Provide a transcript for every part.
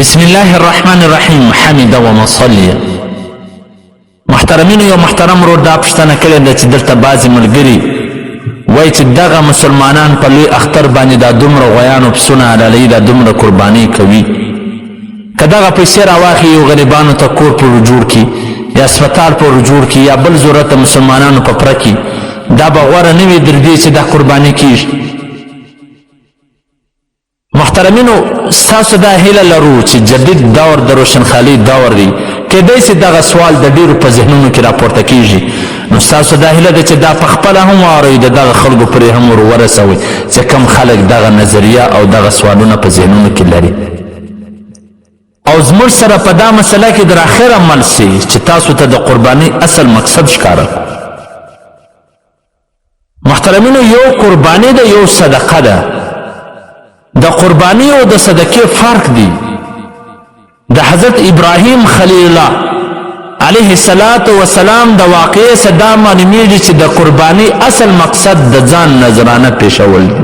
بسم الله الرحمن الرحیم حمد و مصلی. محترمینو، یو محترم رو دا پوښتنه کړې ده چې دلته بعضې ملګري وایي چې دغه مسلمانان په لوی اختر باندې دا دومره غویانو پسونه حلالوي، دا دومره قرباني کوي، که دغه پیسې راواخلي یو غریبانو ته کور پورې جوړ کړي یا اسپتال پورې جوړ کړي یا بل ضرورت مسلمانانو په پوره کړي، دا به غوره نه وي تر دې چې دا قرباني کېږي. محترمینو، ستاسو دا هیله لرو چې جدید دور د روشنخالي دور دی، کیدای شي دغه سوال د ډیرو په ذهنونو کې راپورته کیږي، نو ستاسو دا هیله ده چې دا په خپله هم واورئ، د دغه خلکو پرې هم ور ورسوئ چې کم خلک دغه نظریه او دغه سوالونه په ذهنونو کې لري، او زموږ سره په دا مسله کې در اخر عمل سي چې تاسو ته د قرباني اصل مقصد ښکاره. محترمینو، یو قرباني ده، یو صدقه ده. د قربانی او د صدقې فرق دی. د حضرت ابراهیم خلیل الله علیه السلام د واقعې څخه دا معلومیږي چې د قربانی اصل مقصد د ځان نذرانه پیښول دی،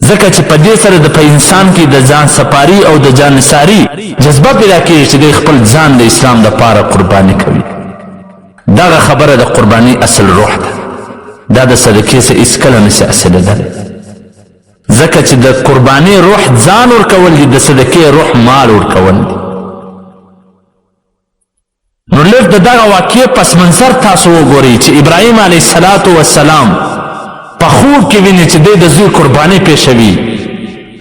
ځکه چې په دې سره د انسان کې د ځان سپاري او د ځان نثاري جذبه پیدا کېږي چې د خپل ځان د اسلام دپاره قرباني کوي. دغه خبره د قربانی اصل روح ده، دا د صدقې څخه هېڅکله نشي اصلېدلی، ځکه چې د قرباني روح ځان ورکول دي، د صدقې روح مال ورکول دي. نو لږ د دغه واقعې پس منظر تاسو وګورئ چې ابراهیم علیه السلام په خوب کې ویني چې دی د زوی قرباني پیښوي،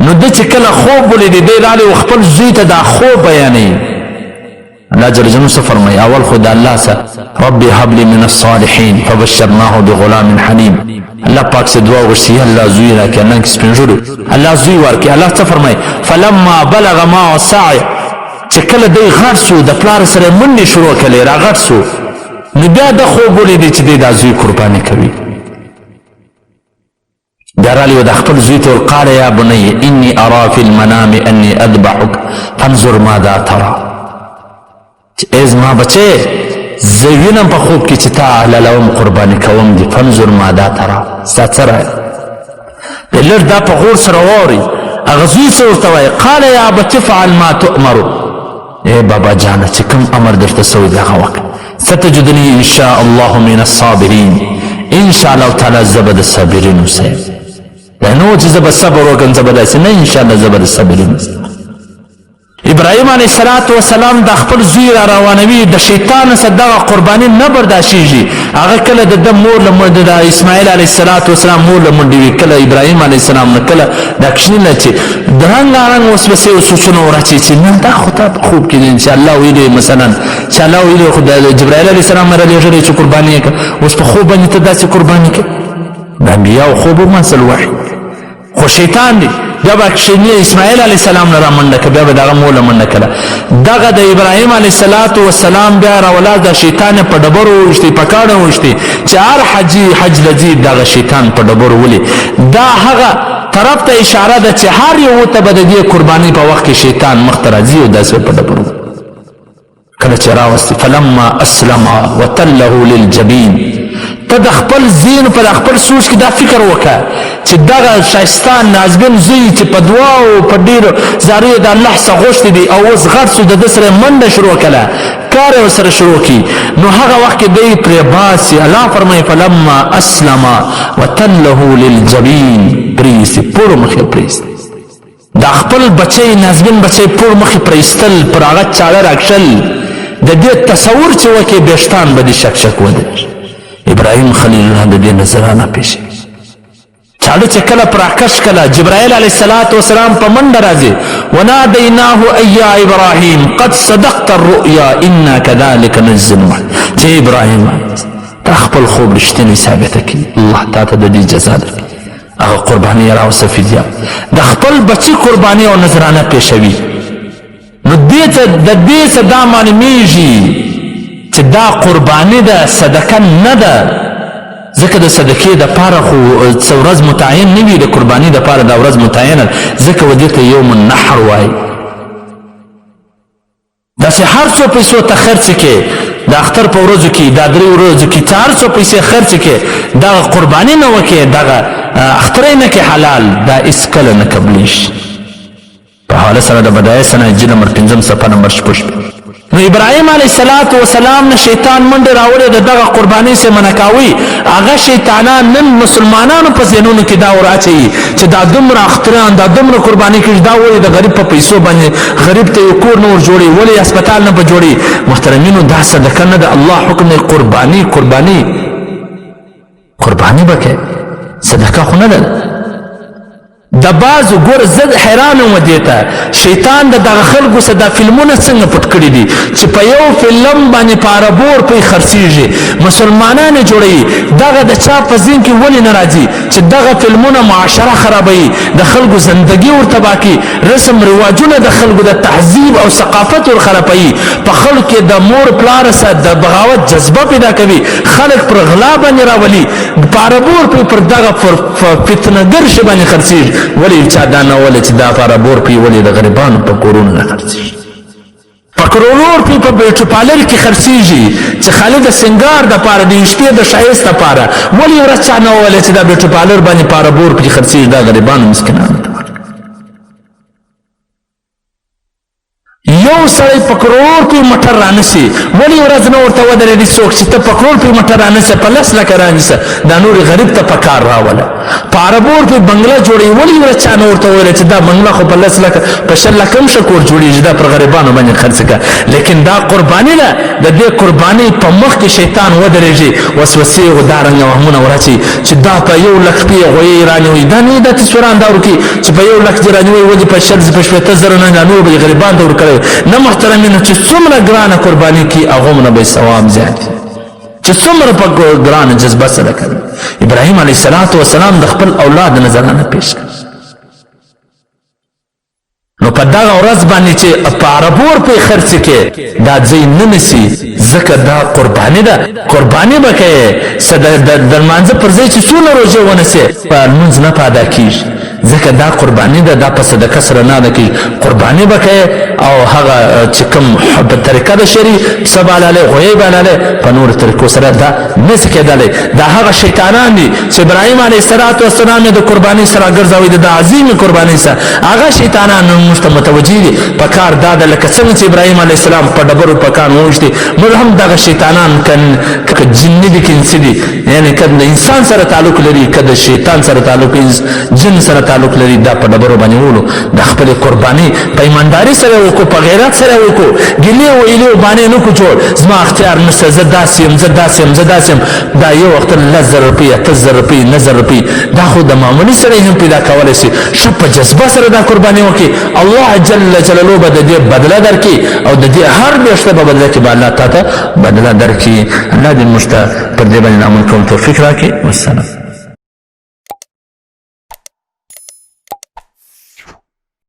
نو ده چې کله خوب ولیدی دی راغلی و خپل زوی ته دا خوب بیانوي. الله جل جلاله څه فرمایي؟ اول خو د الله څخه رب هب لي من الصالحین فبشرناه بغلام حلیم. الله پاک سے دعا وغوښتي الله زوی راکړي، نن کې سپین ږیرو الله زوی ورکړي. الله څه فرمایي؟ فلما بلغ معه السعی، چې کله دی غټ سو د پلار سره منډې شروع کړې را غټ سو، نو بیا د خوب ولیدی چې دی دا زوی قرباني کوي. بیا راغلی و د خپل زوی ته قال یا بنی انی ارا فی المنام انی اذبحک فانظر ماذا ترى، چې ای زما بچې زه وینم په خوب کې چې تا حلالوم قرباني کوم دي، فانظر ماذا ترى، ستا څه رایه؟ لږ دا په غور سره واورئ. هغه زوی څه ورته وایي؟ قال یا ابت افعل ما تؤمر، ای بابا جانه چې کوم امر درته سوی دی هغه وکړه، ستجدني ان شاء الله من الصابرین، ان شاء الله تعالی زه به د صابرینو سه یم. دا نه و چې زه به صبر وکړم زه به داسې نه، ان شاء الله زه به د صابرینو سه. ابراهیم علیه السلام د خپل زوی را روانوي، د شیطان څخه دغه قرباني نه برداشتېږي. هغه کله د ده مور د اسماعیل علیه السلام مور له منډې وي، کله ابراهیم علیه السلام نه، کله دا کوچني نه چې رنګارنګ وسوسې او سوچونه ورچي چې نه دا خو تا په خوب کې دی چې الله ویلي، مثلا چې الله ویلي خو د جبرائیل علیه السلام نه رالیږلی چې قرباني یې کړه، اوس په خوب باندې ته داسې قرباني کوې. د انبیاو خوب هم اصل وحي، خو شیطان دی. بیا به اسماعیل علیه السلام نه را منډه کړه، بیا به دغه مور له منډه کړه. دغه د ابراهیم علیه السلام بیا راولاړ د شیطان په ډبرو وویشتې، په کاڼو وویشتې چې هر حج لځي دغه شیطان په ډبرو ولي. دا هغه طرف ته اشاره ده چې هر یو ته به د دې قرباني په وخت کې شیطان مخته راځي او داسې په ډبرو کله چې راوستي. فلما اسلم وتله للجبین، ته د خپل ذهن پر خپل سوچ کې دا فکر وکړه چې دغه ښایسته نازګن زوی چې په دعا او په ډېرو زاریو د الله څخه غوښتي دي او اوس غټ سو، د ده سره منډه شروع کړه، کار یې ورسره شروع کړي، نو هغه وخت کې دی پرې باسي. الله فرمایي فلما اسلم وتله للجبین، پرېیستې پورو مخې پرېیستې، دا خپل بچی نازګن بچی پور مخې پرېیستل، پر هغه چاړه راکشل، د دې تصور چې وکړي بېشتان به دې شک شک ودرېږي. ابراهیم خلیل الله د دې نظرانه پیښوي. چاړه چې کله پراکش کله جبرائیل علیه السلام په منډه راځي، ونادیناه ای یا ابراهیم قد صدقت الرؤیا انا كذلك نجزي المحسنین، چې ابراهیم تا خپل خوب رښتینی ثابته کړي، الله تا ته د دې جزا درکړي. هغه قرباني یې راوسته فدیه، د خپل بچي قرباني او نظرانه پیښوي. نو دې ته د دې څه دا معلومیږي چې دا قرباني ده، صدقه نه ده، ځکه د صدقې دپاره خو څه ورځ متعین نه وي، د قرباني دپاره دا ورځ متعینه، ځکه و دې ته یوم النحر وایي. داسې هر څو پیسو ته خرڅ کې، د اختر په ورځو کې، دا 3 ورځو کې چې هر څو پیسې خرڅ کې، دغه قرباني نه وکړې، دغه اخترئ نه کې حلال، دا هېڅکله نه قبلیږي. په حواله سره د بدایع سنه هجري نمبر 5 صفحه نمبر 6. نو ابراهیم علیه السلام نه شیطان منډه راوړې د دغه قربانۍ سے منع کاوي. هغه شیطانان نن مسلمانانو په ذهنونو کې دا ور اچوي چې دا دومره اختران دا دومره قرباني کړي، دا ولې د غریب په پیسو باندې غریب ته یو کور نه ور جوړي، ولې هسپتال نه په جوړي. محترمینو دا صدقه نه ده، الله حکم دی قرباني قرباني به کوې، صدقه خو نه ده. د بعضو ګوره زه حیران وم دې ته، شیطان د دغه خلکو څه دا فلمونه څنګه پټ کړي دي چې په یو فلم باندې په عربور پرې خرڅېږي، مسلمانان یې جوړوي. دغه د چا په ذهن کې ولې نه راځي چې دغه فلمونه معاشره خرابوي، د خلکو زندګي ور تباه کوي، رسم رواجونه د خلکو د تهذیب او ثقافت ور خرابوي، په خلکو کې د مور پلار سره د بغاوت جذبه پیدا کوي، خلک پر غلا باندې راولي، په عربور پرې پر دغه فتنهګر شي باندې خرڅېږي. ولی چا دا نه ولی چې دا پاره بور پی ولی د غریبانو په کورونو نه خرڅېږي، په کرونور پی په بیوټي پالر کې خرڅېږي چې خالي د سنګار د پاره د شپې د ښایست دپاره. ولې ورځ چا نه ولی چې دا بیوټي پالر باندې پاره بور پی خرڅېږي، دا غریبانو مسکینانو ته یو سړی په کرور پی مټر رانسي. ولې ورځ نه ورته ودرېږي څوک چې ته په کرور پی مټر رانسه، په 10 لکه رانیسه، دا نور غریب ته په کار راوله. په عربور پی بنګله جوړوي، ولې ورځ چا نه ورته ویله چې دا بنګله خو په 10 لکه په 6 لکه هم ښه کور جوړېږي، دا پر غریبانو باندې خرڅ کړه. لیکن دا قرباني ده، د دې قربانۍ په مخ کې شیطان ودرېږي، وسوسې او دارنګه وهمونه ورچي چې دا په 1 لک پی غویې رانیوي. دا نه دا تصویران دا ورکي چې په 1 لک دې رانیوي، ولې په 60 زره نه دا نور به غریبانو ته ورکړی. نه محترمینو چې څومره ګرانه قرباني کي هغومره به ثواب زیات وي، چې څومره په ګرانه جذبه سره کوي. ابراهیم علیه السلام د خپل اولاد نظرانه پیش کړ. نو په دغه ورځ باندې چې په عربور پې خرڅ کې دا ځای نه نسي، ځکه دا قرباني ده. قرباني به کوې څه د لمانځه پر ځای چې څونه روژې ونسې په لمونځ نه په ادا کېږي، ځکه دا قرباني ده، دا په صدقه سره نه ادا کېږي. قرباني به کوې او هغه چې کوم په طریقه د شري پسه به حلالې، غویې به حلالې، په نورو طریقو سره دا نسي کېدلی. دا هغه شیطانان دي چې ابراهیم علیه السلام یې د قربانۍ سره ګرځوي، د عظیمې قربانۍ سره. هغه شیطانان موږ ته متوجه دي. په کار دا ده لکه څنګه چې ابراهیم علیه السلام په ډبرو په کان وویشتې، موږ هم دغه شیطانان که جني دي که انسي دي، یعنې که د انسان سره تعلق لري که د شیطان سره تعلق جن سره تعلق لري، دا په ډبرو باندې وولو. د خپلې قربانۍ په ایمانداري سره وکړو، په غیرت سره وکړو، ګیلې ویلې و بانې نه کړو جوړ زما اختیار نشته، زه داسې یم زه داسې یم زه داسې یم. دا یو وخت 10,000 روپۍ 8,000 روپۍ 9,000 روپۍ دا خو د معمولي سړی هم پیدا کولی شي. ښه په جذبه سره دا قرباني وکړي، الله جل جلاله به د دې بدله درکړي، او د دې هر میاشته په بدله کې به الله تا ته بدله درکړي. الله دې موږ ته پر دې باندې عمل کوم توفیق راکړي. والسلام.